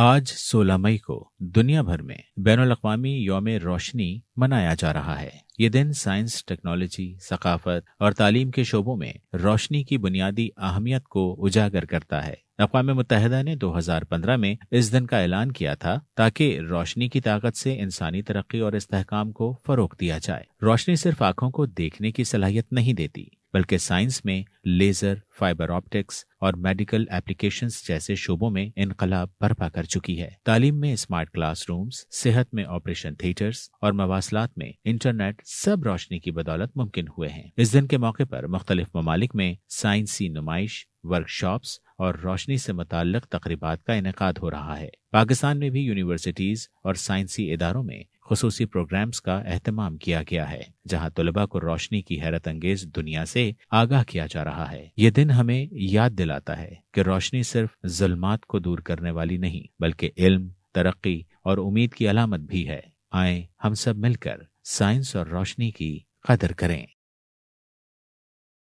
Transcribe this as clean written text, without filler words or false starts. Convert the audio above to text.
آج 16 मई को दुनिया भर में बैनुल-अक़वामी यौम रोशनी मनाया जा रहा है। ये दिन साइंस, टेक्नोलॉजी, सकाफत और तालीम के शोबों में रोशनी की बुनियादी अहमियत को उजागर करता है। अक़वाम मुत्तहिदा ने 2015 में इस दिन का ऐलान किया था ताकि रोशनी की ताकत से इंसानी तरक्की और इस्तेहकाम को फरोग दिया जाए। रोशनी सिर्फ आंखों को देखने की सलाहियत नहीं देती, बल्कि साइंस में लेजर, फाइबर ऑप्टिक्स और मेडिकल एप्लीकेशंस जैसे शोबों में इनकलाब बर्पा कर चुकी है। तालीम में स्मार्ट क्लासरूम्स, सेहत में ऑपरेशन थिएटर्स और मवासलात में इंटरनेट सब रोशनी की बदौलत मुमकिन हुए हैं। इस दिन के मौके पर मुख्तलिफ ममालिक में साइंसी नुमाइश, वर्कशॉप्स और रोशनी से मुताल्लिक तकरीबात का इनेकाद हो रहा है। पाकिस्तान में भी यूनिवर्सिटीज और साइंसी इदारों में खुसूसी प्रोग्राम्स का एहतमाम किया गया है, जहां तलबा को रोशनी की हैरत अंगेज दुनिया से आगाह किया जा रहा है। ये दिन हमें याद दिलाता है कि रोशनी सिर्फ ज़ुल्मात को दूर करने वाली नहीं, बल्कि इल्म, तरक्की और उम्मीद की अलामत भी है। आए हम सब मिलकर साइंस और रोशनी की कदर करें।